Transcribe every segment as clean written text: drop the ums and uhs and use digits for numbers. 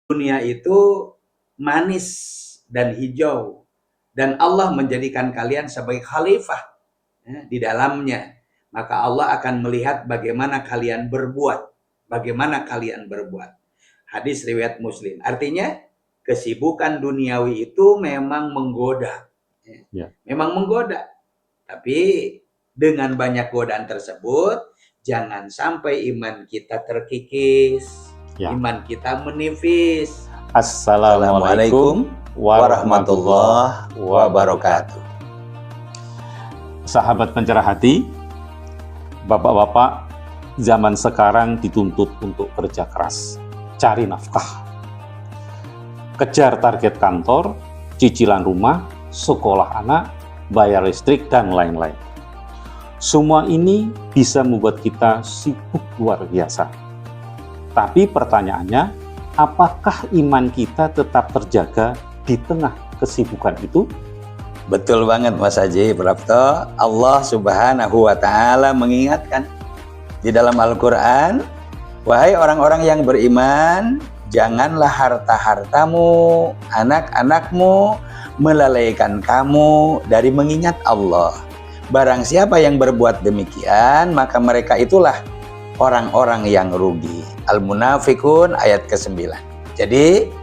dunia itu manis dan hijau, dan Allah menjadikan kalian sebagai khalifah di dalamnya, maka Allah akan melihat bagaimana kalian berbuat. Hadis riwayat Muslim. Artinya kesibukan duniawi itu memang menggoda. Memang menggoda. Tapi dengan banyak godaan tersebut, jangan sampai iman kita terkikis, iman kita menipis. Assalamualaikum warahmatullahi wabarakatuh. Sahabat pencerah hati, bapak-bapak, zaman sekarang dituntut untuk kerja keras, cari nafkah, kejar target kantor, cicilan rumah, sekolah anak, bayar listrik, dan lain-lain. Semua ini bisa membuat kita sibuk luar biasa. Tapi pertanyaannya, apakah iman kita tetap terjaga di tengah kesibukan itu? Betul banget Mas Haji Prapto. Allah Subhanahu wa Ta'ala mengingatkan di dalam Al-Quran, wahai orang-orang yang beriman, janganlah harta-hartamu, anak-anakmu melalaikan kamu dari mengingat Allah. Barang siapa yang berbuat demikian, maka mereka itulah orang-orang yang rugi. Al-Munafikun ayat ke-9. Jadi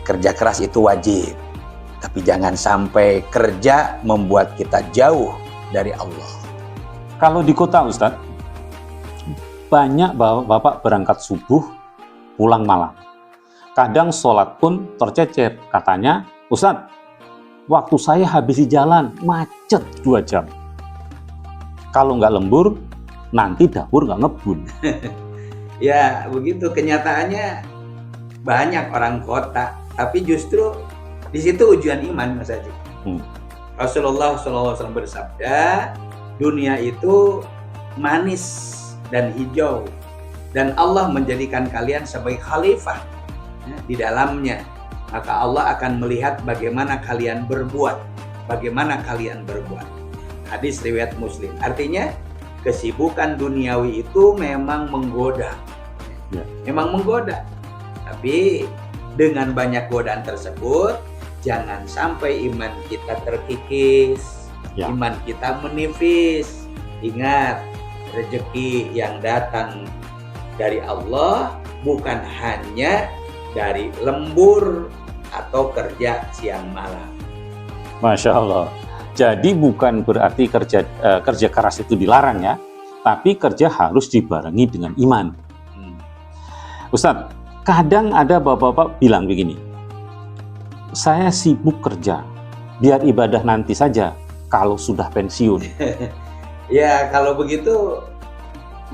kerja keras itu wajib, tapi jangan sampai kerja membuat kita jauh dari Allah. Kalau di kota Ustadz, banyak bapak berangkat subuh, pulang malam. Kadang sholat pun tercecer. Katanya, Ustadz, waktu saya habis di jalan, macet 2 jam. Kalau nggak lembur, nanti dapur nggak ngebun. Ya, begitu kenyataannya. Banyak orang kota, tapi justru di situ ujian iman, Mas Haji. Rasulullah SAW bersabda, dunia itu manis dan hijau, dan Allah menjadikan kalian sebagai khalifah di dalamnya, maka Allah akan melihat bagaimana kalian berbuat. Hadis riwayat Muslim. Artinya kesibukan duniawi itu memang menggoda. Memang menggoda. Tapi dengan banyak godaan tersebut, jangan sampai iman kita terkikis, iman kita menipis. Ingat, rezeki yang datang dari Allah bukan hanya dari lembur atau kerja siang malam. Masya Allah. Jadi bukan berarti kerja keras itu dilarang ya, tapi kerja harus dibarengi dengan iman. Ustadz, kadang ada bapak-bapak bilang begini, saya sibuk kerja, biar ibadah nanti saja kalau sudah pensiun. Ya, kalau begitu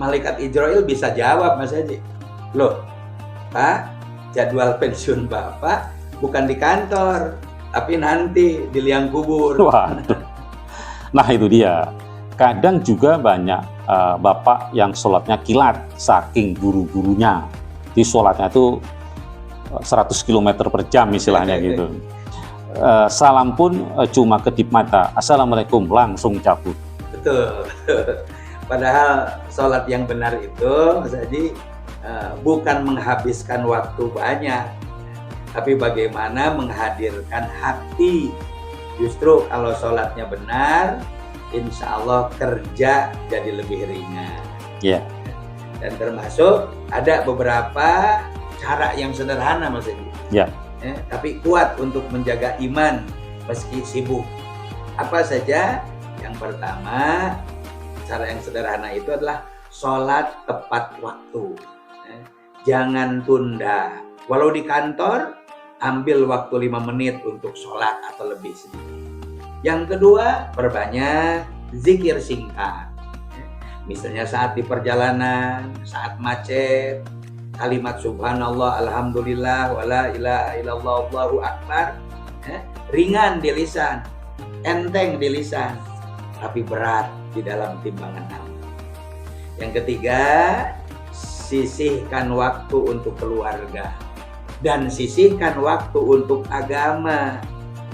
Malaikat Ijrail bisa jawab, Mas Haji. Loh, Pak, jadwal pensiun Bapak bukan di kantor, tapi nanti di liang kubur. Waduh. Nah itu dia. Kadang juga banyak bapak yang sholatnya kilat, saking buru-burunya. Di sholatnya itu 100 km per jam istilahnya gitu. Salam pun cuma kedip mata, Assalamualaikum, langsung cabut. Betul. Padahal sholat yang benar itu, Mas Haji, bukan menghabiskan waktu banyak, tapi bagaimana menghadirkan hati. Justru kalau sholatnya benar, insya Allah kerja jadi lebih ringan. Dan termasuk ada beberapa cara yang sederhana, Mas Haji. Tapi kuat untuk menjaga iman meski sibuk. Apa saja? Yang pertama, cara yang sederhana itu adalah sholat tepat waktu. Jangan tunda. Walau di kantor, ambil waktu 5 menit untuk sholat atau lebih sedikit. Yang kedua, perbanyak zikir singkat. Misalnya saat di perjalanan, saat macet, kalimat subhanallah, alhamdulillah, wala ilaha illallah, Allahu akbar. Ringan di lisan, enteng di lisan, tapi berat di dalam timbangan amal. Yang ketiga, sisihkan waktu untuk keluarga dan sisihkan waktu untuk agama.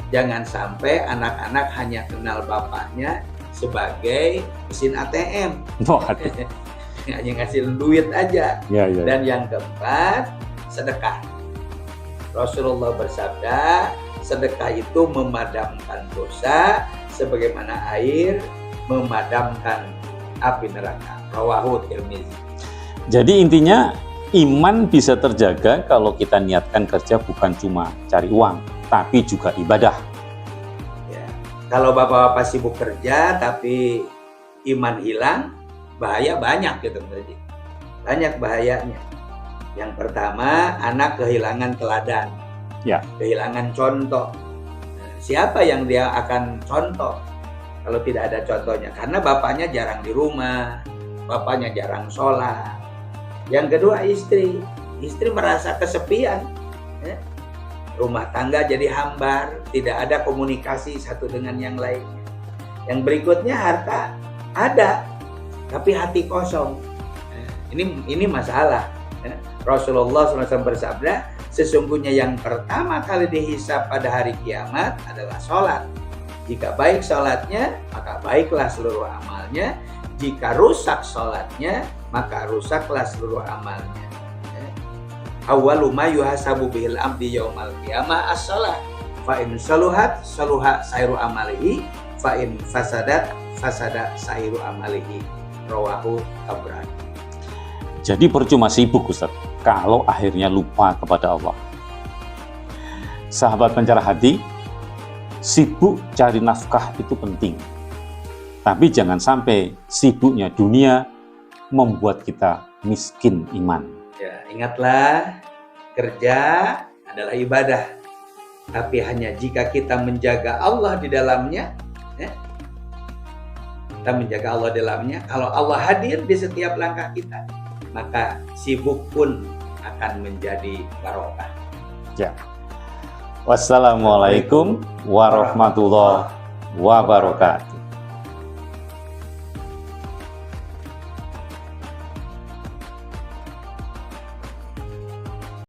Jangan sampai anak-anak hanya kenal bapaknya sebagai mesin ATM. Hanya ngasih duit aja. Dan yang keempat, sedekah. Rasulullah bersabda, sedekah itu memadamkan dosa sebagaimana air memadamkan api neraka. Rawahu Tirmizi. Jadi intinya iman bisa terjaga kalau kita niatkan kerja bukan cuma cari uang, tapi juga ibadah. Ya. Kalau bapak-bapak sibuk kerja tapi iman hilang, bahaya banyak gitu berarti. Banyak bahayanya. Yang pertama, anak kehilangan teladan. Ya. Kehilangan contoh. Nah, siapa yang dia akan contoh kalau tidak ada contohnya? Karena bapaknya jarang di rumah, bapaknya jarang sholat. Yang kedua, istri merasa kesepian, ya. Rumah tangga jadi hambar, tidak ada komunikasi satu dengan yang lainnya. Yang berikutnya, harta ada tapi hati kosong. Ini masalah, ya. Rasulullah SAW bersabda, sesungguhnya yang pertama kali dihisab pada hari kiamat adalah sholat. Jika baik sholatnya, maka baiklah seluruh amalnya. Jika rusak sholatnya, maka rusaklah seluruh amalnya. Awwalu ma yuhasabu bihil abdi yaumal qiyamah as-shalah. Fa in saluhat saluha sairu amalihi, fa in fasadat fasada sairu amalihi. Rawahu Tabrani. Jadi percuma sibuk Ustaz kalau akhirnya lupa kepada Allah. Sahabat pencerah hati, sibuk cari nafkah itu penting. Tapi jangan sampai sibuknya dunia membuat kita miskin iman. Ya, ingatlah, kerja adalah ibadah. Tapi hanya jika kita menjaga Allah di dalamnya, ya, kita menjaga Allah di dalamnya. Kalau Allah hadir di setiap langkah kita, maka sibuk pun akan menjadi barokah. Ya. Wassalamualaikum warahmatullahi wabarakatuh.